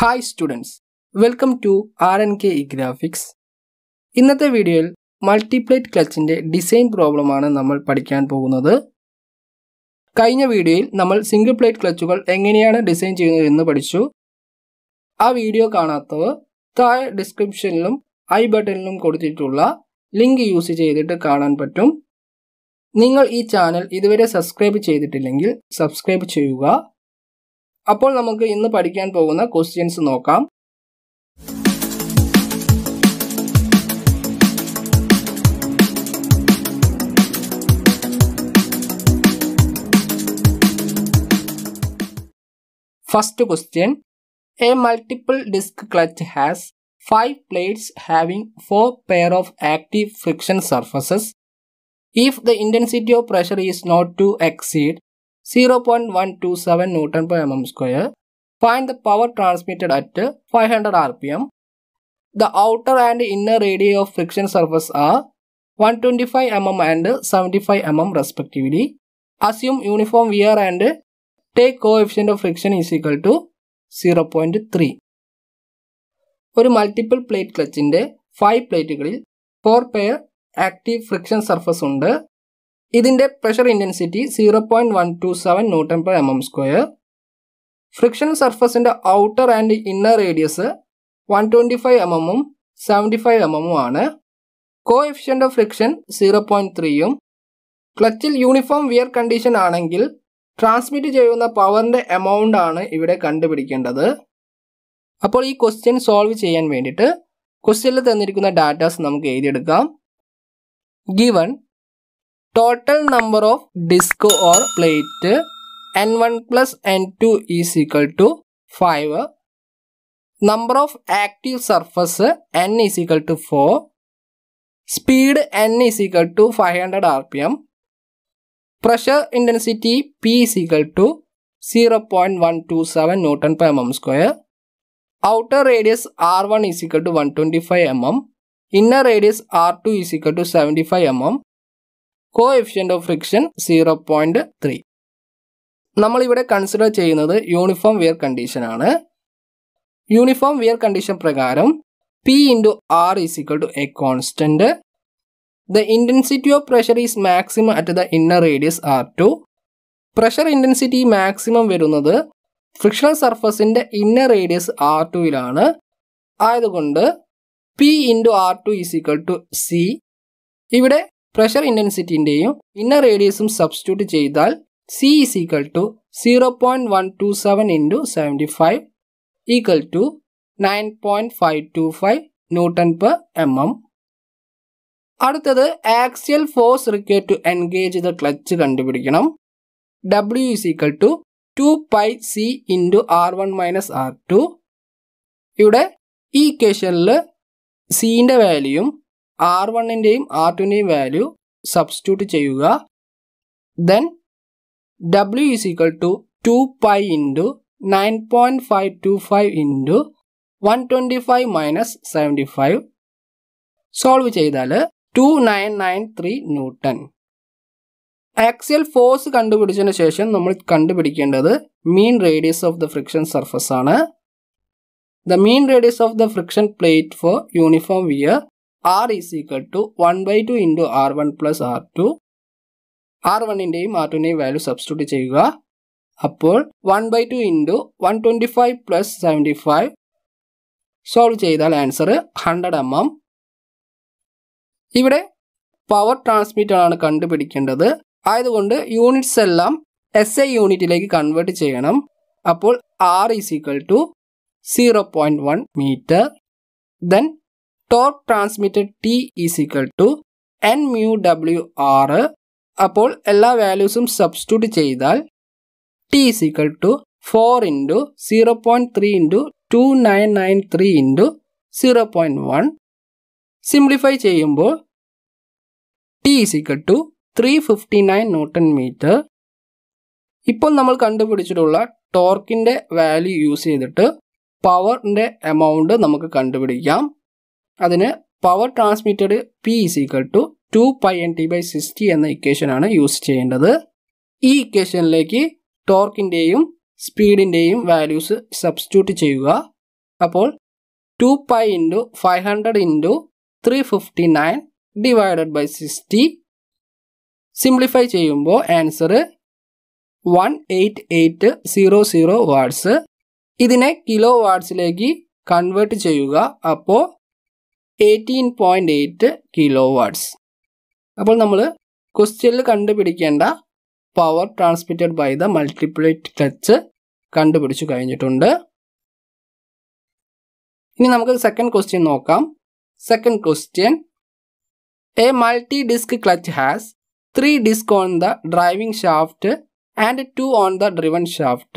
Hi students, welcome to RNK Graphics. ഇന്നത്തെ വീഡിയോയിൽ multiplate ക്ലച്ചിന്റെ design problem ആണ് നമ്മൾ പഠിക്കാൻ പോകുന്നത്. കഴിഞ്ഞ വീഡിയോയിൽ നമ്മൾ സിംഗിൾ പ്ലേറ്റ് ക്ലച്ചുകൾ എങ്ങനെയാണ് ഡിസൈൻ ചെയ്യുന്നത് എന്ന് പഠിച്ചു. ആ വീഡിയോ കാണാത്തവർ താഴെ ഡിസ്ക്രിപ്ഷനിലും ഐ ബട്ടണിലും കൊടുത്തിട്ടുള്ള ലിങ്ക് യൂസ് ചെയ്തിട്ട് കാണാൻ പറ്റും. നിങ്ങൾ ഈ ചാനൽ ഇതുവരെ സബ്സ്ക്രൈബ് ചെയ്തിട്ടില്ലെങ്കിൽ സബ്സ്ക്രൈബ് ചെയ്യുക. അപ്പോൾ നമുക്ക് ഇന്ന് പഠിക്കാൻ പോകുന്ന ക്വസ്റ്റ്യൻസ് നോക്കാം. First question. A multiple disc clutch has 5 plates having 4 pair of active friction surfaces. If the intensity of pressure is not to exceed 0.127 Newton per mm square, find the power transmitted at 500 rpm. The outer and inner radii of friction surface are 125 mm and 75 mm respectively. Assume uniform wear and take coefficient of friction is equal to 0.3. ഒരു multiple plate ക്ലച്ചിന്റെ 5 പ്ലേറ്റുകളിൽ 4 pair active friction surface ഉണ്ട്. ഇതിന്റെ pressure intensity 0.127 newton per mm square. Friction സർഫസിന്റെ outer and inner radius 125 mm 75 mm ആണ്. Coefficient of friction 0.3യും. ക്ലച്ചിൽ uniform wear condition ആണെങ്കിൽ ട്രാൻസ്മിറ്റ് ചെയ്യുന്ന പവറിന്റെ എമൗണ്ട് ആണ് ഇവിടെ കണ്ടുപിടിക്കേണ്ടത്. അപ്പോൾ ഈ ക്വസ്റ്റ്യൻ സോൾവ് ചെയ്യാൻ വേണ്ടിയിട്ട് ക്വസ്റ്റ്യനിൽ തന്നിരിക്കുന്ന ഡാറ്റാസ് നമുക്ക് എഴുതിയെടുക്കാം. Given total number of disc or plate n1 plus n2 is equal to 5. Number of active surface n is equal to 4. Speed n is equal to 500 rpm. Pressure intensity P is equal to 0.127 Newton per mm square. Outer radius R1 is equal to 125 mm. Inner radius R2 is equal to 75 mm. Coefficient of friction 0.3. നമ്മളിവിടെ consider ചെയ്യുന്നത് uniform wear condition ആണ്. Uniform wear condition പ്രകാരം P into R is equal to a constant. The intensity of pressure is maximum at the inner radius R2. Pressure intensity maximum വരുന്നത് frictional സർഫസിന്റെ inner radius R2ലാണ്. ആയതുകൊണ്ട് P into R2 is equal to C. ഇവിടെ pressure ഇന്റൻസിറ്റിന്റെയും inner റേഡിയസും substitute ചെയ്താൽ C is equal to 0.127 into 75 equal to 9.525 Newton per mm. അടുത്തത് axial force required to engage the clutch കണ്ടുപിടിക്കണം. W is equal to 2 pi C into R1 minus R2. ഇവിടെ ഈ ഇക്വേഷനിൽ Cന്റെ വാല്യൂയും R1ന്റെയും R2ന്റെയും value substitute ചെയ്യുക. Then W is equal to 2 pi into 9.525 into 125 minus 75. Solve ചെയ്താൽ 2993 newton. Axial force കണ്ടുപിടിച്ചതിന് ശേഷം നമ്മൾ കണ്ടുപിടിക്കേണ്ടത് mean radius of the friction surface ആണ്. The mean radius of the friction plate for uniform wear R is equal to 1/2 into R1 plus R2. R1ന്റെയും R2ന്റെയും value substitute ചെയ്യുക. അപ്പോൾ 1/2 into 125 plus 75. സോൾവ് ചെയ്താൽ ആൻസർ 100 mm. ഇവിടെ power transmitter ആണ് കണ്ടുപിടിക്കേണ്ടത്. ആയതുകൊണ്ട് യൂണിറ്റ്സ് എല്ലാം SI യൂണിറ്റിലേക്ക് കൺവേർട്ട് ചെയ്യണം. അപ്പോൾ R is equal to 0.1 meter. Then torque transmitted T is equal to N mu W R. അപ്പോൾ എല്ലാ വാല്യൂസും സബ്സ്റ്റിറ്റ്യൂട്ട് ചെയ്താൽ T is equal to 4 into 0.3 into 2993 into 0.1. Simplify ചെയ്യുമ്പോൾ T is equal to 359 Newton meter. ഇപ്പോൾ നമ്മൾ കണ്ടുപിടിച്ചിട്ടുള്ള ടോർക്കിന്റെ value use ചെയ്തിട്ട് പവറിന്റെ amount നമുക്ക് കണ്ടുപിടിക്കാം. അതിന് power transmitted P is equal to 2 pi nt/60 എന്ന ഇക്വേഷൻ ആണ് യൂസ് ചെയ്യേണ്ടത്. ഈ ഇക്വേഷനിലേക്ക് ടോർക്കിന്റെയും സ്പീഡിന്റെയും വാല്യൂസ് സബ്സ്റ്റിറ്റ്യൂട്ട് ചെയ്യുക. അപ്പോൾ 2 pi into 500 into 359 divided by 60. Simplify ചെയ്യുമ്പോൾ ആൻസർ 18800 വാട്ട്സ്. ഇതിനെ കിലോ വാട്ട്സിലേക്ക് കൺവേർട്ട് ചെയ്യുക. അപ്പോൾ 18.8 കിലോ വാട്ട്സ്. അപ്പോൾ നമ്മൾ ക്വസ്റ്റ്യനിൽ കണ്ടുപിടിക്കേണ്ട power transmitted by the multiplate clutch കണ്ടുപിടിച്ചു കഴിഞ്ഞിട്ടുണ്ട്. ഇനി നമുക്ക് സെക്കൻഡ് ക്വസ്റ്റ്യൻ നോക്കാം. Second question, a multi disc clutch has 3 discs on the driving shaft and 2 on the driven shaft.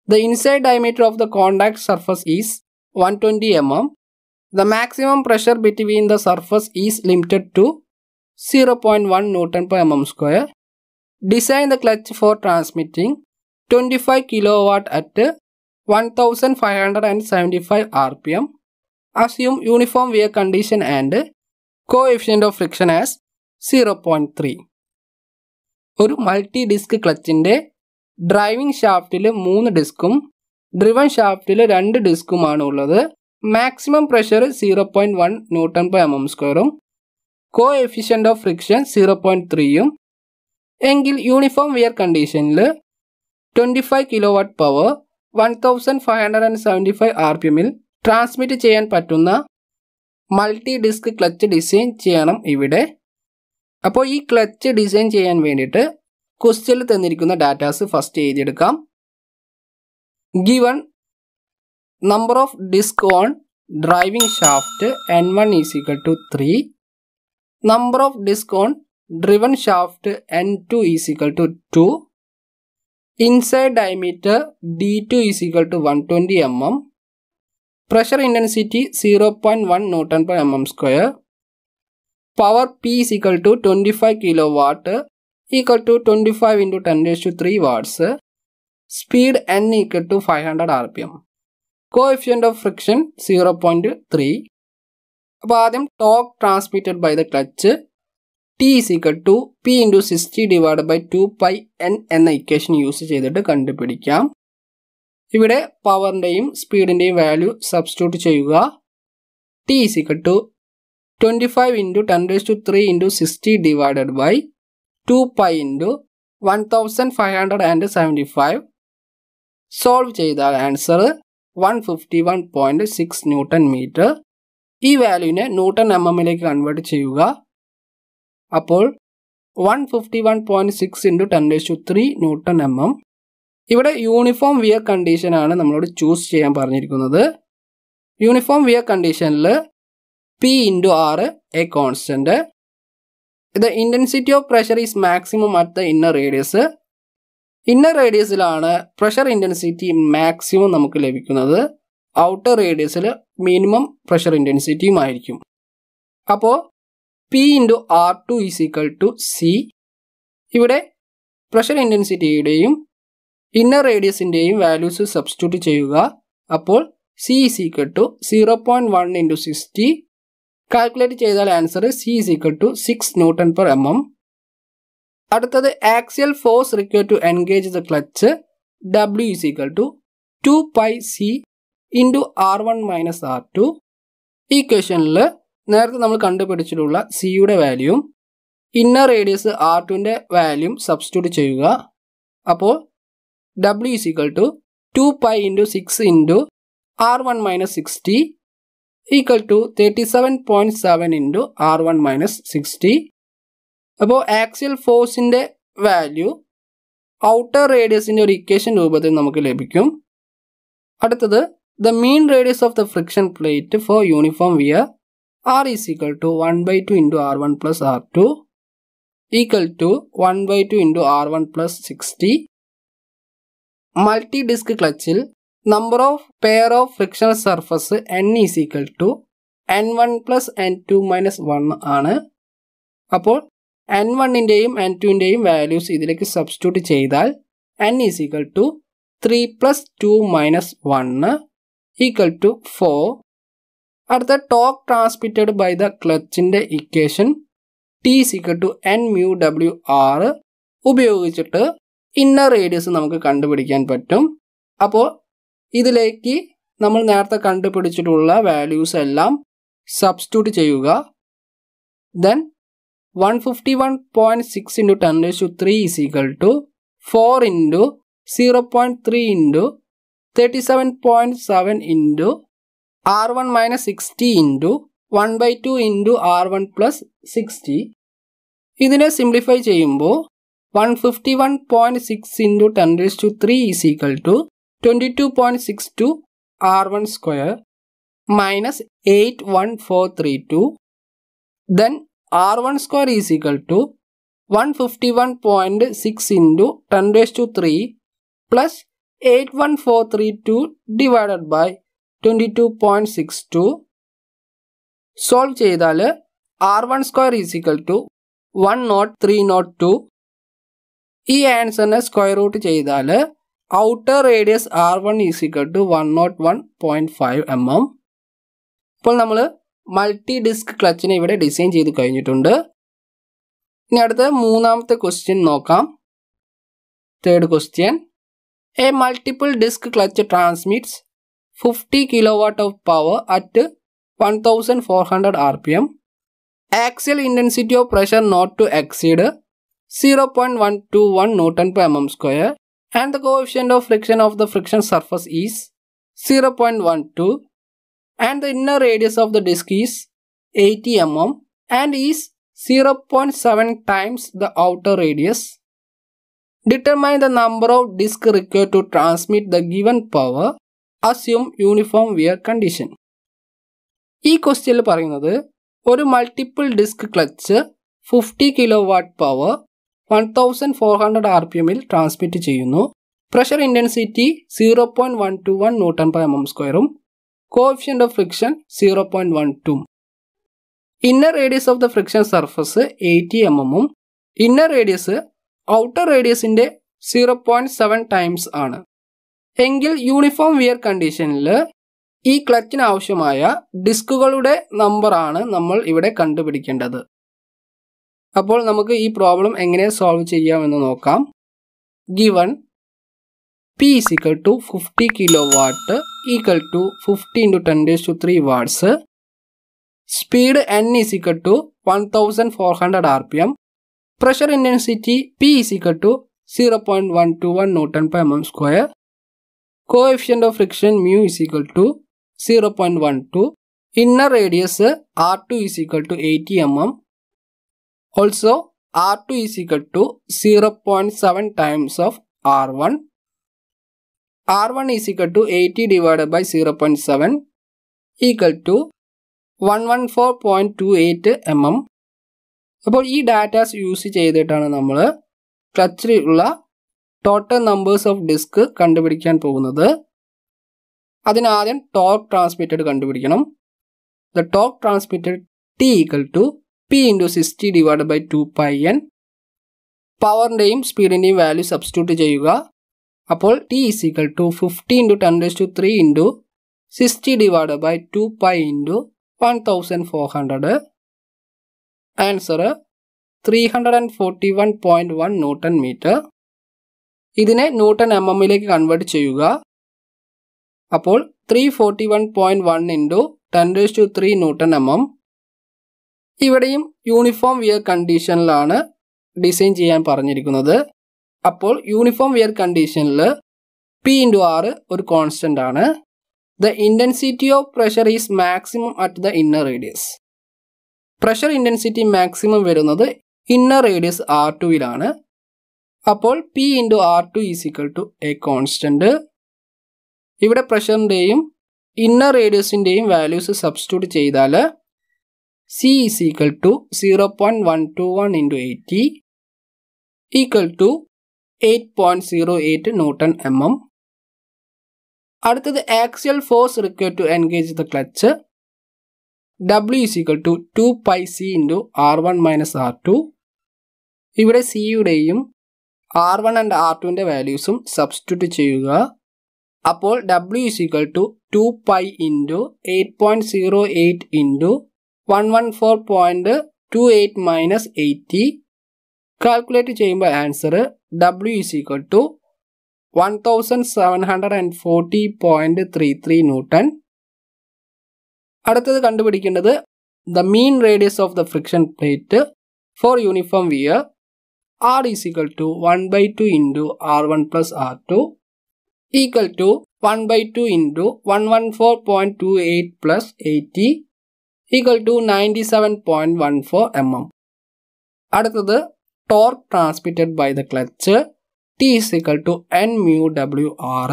The inside diameter of the contact surface is 120 mm. The maximum pressure between the surface is limited to 0.1 Newton per mm square. Design the clutch for transmitting 25 kilowatt at 1575 rpm. Assume uniform wear condition and coefficient of friction as 0.3. ഒരു multi disk ക്ലച്ചിൻ്റെ driving ഷാഫ്റ്റിൽ 3 ഡിസ്കും driven ഷാഫ്റ്റിൽ 2 ഡിസ്കുമാണ് ഉള്ളത്. Maximum pressure 0.1 newton per M M സ്ക്വയറും coefficient of friction 0.3യും എങ്കിൽ uniform wear കണ്ടീഷനിൽ 25 kilo watt power 1575 rpmൽ transmit ചെയ്യാൻ പറ്റുന്ന multi disc clutch design ചെയ്യണം ഇവിടെ. അപ്പോൾ ഈ ക്ലച്ച് ഡിസൈൻ ചെയ്യാൻ വേണ്ടിയിട്ട് ക്വസ്റ്റ്യനിൽ തന്നിരിക്കുന്ന ഡാറ്റാസ് ഫസ്റ്റ് എഴുതിയെടുക്കാം. Given number of disc on driving shaft N1 is equal to 3. Number of disc on driven shaft N2 is equal to 2. Inside diameter D2 is equal to 120 mm. Pressure intensity 0.1 Newton per mm square. Power P is equal to 25 kilowatt equal to 25 into 10 raised to 3 watts. Speed N equal to 500 rpm. Coefficient of friction 0.3. അപ്പോൾ ആദ്യം torque transmitted by the clutch T is equal to P into 60 divided by 2 pi N എന്ന equation use ചെയ്തിട്ട് കണ്ടുപിടിക്കാം. ഇവിടെ പവറിൻ്റെയും സ്പീഡിൻ്റെയും value substitute ചെയ്യുക. T is equal to 25 into 10 raised to 3 into 60 divided by 2 pi into 1575. Solve ചെയ്താൽ answer 151.6 newton metre. ഈ വാല്യൂവിനെ newton M എമ്മിലേക്ക് convert ചെയ്യുക. അപ്പോൾ 151.6 into 10 raised to 3 newton M M. ഇവിടെ യൂണിഫോം വിയർ കണ്ടീഷനാണ് നമ്മളോട് ചൂസ് ചെയ്യാൻ പറഞ്ഞിരിക്കുന്നത്. യൂണിഫോം വിയർ കണ്ടീഷനിൽ P into R a constant. The intensity of pressure is maximum at the inner radius. Inner റേഡിയസിലാണ് പ്രഷർ ഇൻറ്റൻസിറ്റി മാക്സിമം നമുക്ക് ലഭിക്കുന്നത്. ഔട്ടർ റേഡിയസിൽ മിനിമം പ്രഷർ ഇൻറ്റൻസിറ്റിയും ആയിരിക്കും. അപ്പോൾ P into R2 is equal to C. ഇവിടെ pressure ഇൻറ്റൻസിറ്റിയുടെയും ഇന്നർ റേഡിയസിൻ്റെയും വാല്യൂസ് സബ്സ്റ്റിറ്റ്യൂട്ട് ചെയ്യുക. അപ്പോൾ C is equal to 0.1 into 60. Calculate ചെയ്താൽ answer C is equal to 6 Newton per mm. അടുത്തത് axial force required to engage the clutch W is equal to 2 pi C into R1 minus R2. ഈ ഇക്വേഷനിൽ നേരത്തെ നമ്മൾ കണ്ടുപിടിച്ചിട്ടുള്ള സിയുടെ വാല്യൂം inner radius R2ൻ്റെ വാല്യൂം substitute ചെയ്യുക. അപ്പോൾ W is equal to 2 pi into 6 into R1 minus 60 equal to 37.7 into R1 minus 60. അപ്പോൾ axial ഫോഴ്സിൻ്റെ value outer റേഡിയസിൻ്റെ ഒരു ഇക്വേഷൻ രൂപത്തിൽ നമുക്ക് ലഭിക്കും. അടുത്തത് the mean radius of the friction plate for uniform wear R is equal to 1/2 into R1 plus R2 equal to 1/2 into R1 plus 60. Multi disc ക്ലച്ചിൽ number of pair of frictional surface N is equal to N1 plus N2 minus 1 ആണ്. അപ്പോൾ N1ൻ്റെയും N2ൻ്റെയും values ഇതിലേക്ക് substitute ചെയ്താൽ N is equal to 3 plus 2 minus 1 equal to 4. അടുത്ത torque transmitted by the ക്ലച്ചിൻ്റെ equation T is equal to N mu W R ഉപയോഗിച്ചിട്ട് inner radius നമുക്ക് കണ്ടുപിടിക്കാൻ പറ്റും. അപ്പോൾ ഇതിലേക്ക് നമ്മൾ നേരത്തെ കണ്ടുപിടിച്ചിട്ടുള്ള വാല്യൂസ് എല്ലാം സബ്സ്റ്റിറ്റ്യൂട്ട് ചെയ്യുക. Then 151.6 into 10 raised to 3 is equal to 4 into 0.3 into 37.7 into R1 minus 60 into 1 by 2 into R1 plus 60. ഇതിനെ സിംപ്ലിഫൈ ചെയ്യുമ്പോൾ 151.6 into 10 raised to 3 is equal to 22.62 R1 square minus 81432. Then R1 square is equal to 151.6 into 10 raised to 3 plus 81432 divided by 22.62. Solve ചെയ്താൽ R1 square is equal to 10302. ഈ ആൻസറിനെ square root ചെയ്താൽ outer radius R1 is equal to 101.5 mm. ഇപ്പോൾ നമ്മൾ multi disk ക്ലച്ചിനെ ഇവിടെ design ചെയ്ത് കഴിഞ്ഞിട്ടുണ്ട്. ഇനി അടുത്ത മൂന്നാമത്തെ ക്വസ്റ്റ്യൻ നോക്കാം. Third question. A multiple disc clutch transmits 50 kilowatt of power at 1400 rpm. Axial intensity of pressure not to exceed 0.121 Newton per mm square and the coefficient of friction of the friction surface is 0.12 and the inner radius of the disc is 80 mm and is 0.7 times the outer radius. Determine the number of discs required to transmit the given power. Assume uniform wear condition. ഈ ക്വസ്റ്റ്യനിൽ പറയുന്നത് ഒരു multiple disc clutch 50 kilowatt power 1400 rpmൽ transmit ചെയ്യുന്നു. Pressure intensity 0.121 newton per mm സ്ക്വയറും coefficient of friction 0.12. Inner radius of the friction surface 80 mm inner radius outer റേഡിയസിന്റെ 0.7 times ആണ്. എങ്കിൽ യൂണിഫോം വിയർ കണ്ടീഷനിൽ ഈ ക്ലച്ചിന് ആവശ്യമായ ഡിസ്കുകളുടെ നമ്പറാണ് നമ്മൾ ഇവിടെ കണ്ടുപിടിക്കേണ്ടത്. അപ്പോൾ നമുക്ക് ഈ പ്രോബ്ലം എങ്ങനെ സോൾവ് ചെയ്യാമെന്ന് നോക്കാം. Given P is equal to 50 kilowatt equal to 50 into 10 raised to 3 watts. Speed N is equal to 1400 rpm. Pressure intensity P is equal to 0.121 Newton per mm square. Coefficient of friction mu is equal to 0.12. Inner radius R2 is equal to 80 mm. Also R2 is equal to 0.7 times of R1. R1 is equal to 80 divided by 0.7 equal to 114.28 mm. അപ്പോൾ ഈ datas use ചെയ്തിട്ടാണ് നമ്മൾ ക്ലച്ചിലുള്ള total numbers of disk കണ്ടുപിടിക്കാൻ പോകുന്നത്. അതിനാദ്യം torque transmitted കണ്ടുപിടിക്കണം. The torque transmitted T equal to P into 60 divided by 2 pi n. പവറിൻ്റെയും സ്പീഡിൻ്റെയും വാല്യൂ സബ്സ്റ്റിറ്റ്യൂട്ട് ചെയ്യുക. അപ്പോൾ T is equal to 50 into 10 raised to 3 into 60 divided by 2 pi into 1400. Answer 341.1 newton metre. ഇതിനെ newton mmലേക്ക് convert ചെയ്യുക. അപ്പോൾ 341.1 into 10 raised to 3 ന്യൂട്ടൺ mm. ഇവിടെയും യൂണിഫോം വിയർ കണ്ടീഷനിലാണ് ഡിസൈൻ ചെയ്യാൻ പറഞ്ഞിരിക്കുന്നത്. അപ്പോൾ യൂണിഫോം വിയർ കണ്ടീഷനിൽ P into R ഒരു കോൺസ്റ്റന്റ് ആണ്. The intensity of pressure is maximum at the inner radius. Pressure intensity maximum വരുന്നത് ഇന്നർ റേഡിയസ് R2ലാണ്. അപ്പോൾ P into R2 is equal to a constant. ഇവിടെ പ്രഷറിൻ്റെയും ഇന്നർ റേഡിയസിൻ്റെയും വാല്യൂസ് സബ്സ്റ്റിറ്റ്യൂട്ട് ചെയ്താൽ C is equal to 0.121 into 80 equal to 8.08 newton mm. അടുത്തത് axial force required to engage the clutch. W is equal to 2 pi C into R1 minus R2. ഇവിടെ സിയുടെയും R1 and R2ൻ്റെ വാല്യൂസും substitute ചെയ്യുക. അപ്പോൾ W is equal to 2 pi into 8.08 into 114.28 minus 80. Calculate ചെയ്യുമ്പോൾ answer W is equal to 1740.33 newton. അടുത്തത് കണ്ടുപിടിക്കേണ്ടത് the mean radius of the friction plate for uniform wear. R is equal to 1/2 into R1 plus R2 equal to 1/2 into 114.28 plus 80 equal to 97.14 mm. അടുത്തത് torque transmitted by the clutch T is equal to N mu WR.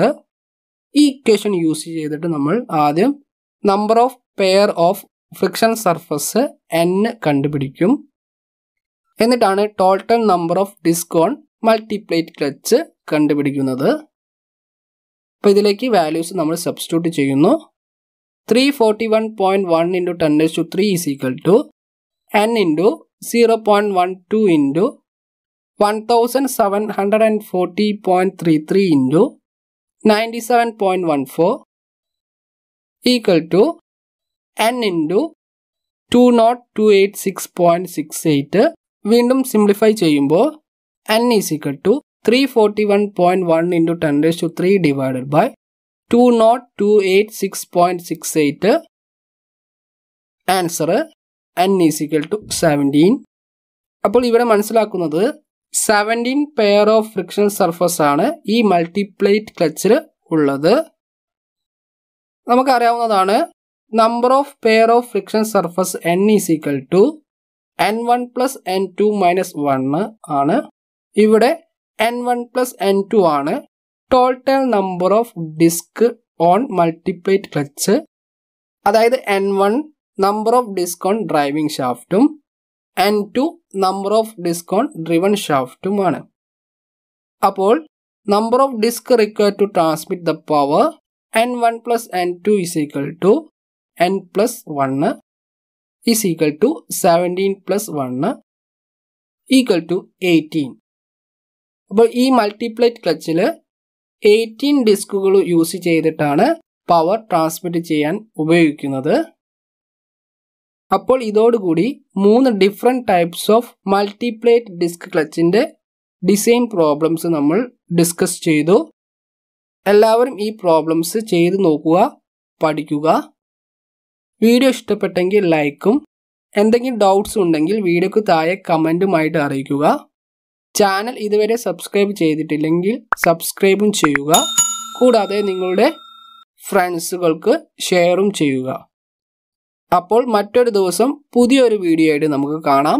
ഈ equation use ചെയ്തിട്ട് നമ്മൾ ആദ്യം number of pair of friction surface N കണ്ടുപിടിക്കും. എന്നിട്ടാണ് total number of disc on multiplate clutch കണ്ടുപിടിക്കുന്നത്. അപ്പോൾ ഇതിലേക്ക് വാല്യൂസ് നമ്മൾ സബ്സ്റ്റിറ്റ്യൂട്ട് ചെയ്യുന്നു. 341.1 into 10⁻³ is equal to N into 0.12 into 1740.33 into 97.14 equal to N into 20,286.68. വീണ്ടും സിംപ്ലിഫൈ ചെയ്യുമ്പോൾ N is equal to 341.1 into 10⁻³ divided by 20,286.68. Answer N is equal to 17. അപ്പോൾ ഇവിടെ മനസ്സിലാക്കുന്നത് 17 പെയർ ഓഫ് ഫ്രിക്ഷൻ സർഫസ് ആണ് ഈ multiplate clutch ഉള്ളത്. നമുക്കറിയാവുന്നതാണ് number of pair of friction surface N is equal to N1 plus N2 minus 1 ആണ്. ഇവിടെ N1 plus N2 ആണ് total number of disc on multiplate clutch. അതായത് N1 number of disc on driving ഷാഫ്റ്റും N2 number of disc on driven ഷാഫ്റ്റുമാണ്. അപ്പോൾ number of disc required to transmit the power N1 plus N2 is equal to N plus 1 is equal to 17 plus 1 equal to 18. അപ്പോൾ ഈ multiplate ക്ലച്ചിൽ 18 ഡിസ്കുകൾ use ചെയ്തിട്ടാണ് power transmit ചെയ്യാൻ ഉപയോഗിക്കുന്നത്. അപ്പോൾ ഇതോടുകൂടി 3 different types of multiplate disc ക്ലച്ചിൻ്റെ ഡിസൈൻ പ്രോബ്ലംസ് നമ്മൾ ഡിസ്കസ് ചെയ്തു. എല്ലാവരും ഈ പ്രോബ്ലംസ് ചെയ്ത് നോക്കുക, പഠിക്കുക. വീഡിയോ ഇഷ്ടപ്പെട്ടെങ്കിൽ ലൈക്കും, എന്തെങ്കിലും ഡൗട്ട്സ് ഉണ്ടെങ്കിൽ വീഡിയോക്ക് താഴെ കമൻറ്റുമായിട്ട് അറിയിക്കുക. ചാനൽ ഇതുവരെ സബ്സ്ക്രൈബ് ചെയ്തിട്ടില്ലെങ്കിൽ സബ്സ്ക്രൈബും ചെയ്യുക. കൂടാതെ നിങ്ങളുടെ ഫ്രണ്ട്സുകൾക്ക് ഷെയറും ചെയ്യുക. അപ്പോൾ മറ്റൊരു ദിവസം പുതിയൊരു വീഡിയോ ആയിട്ട് നമുക്ക് കാണാം.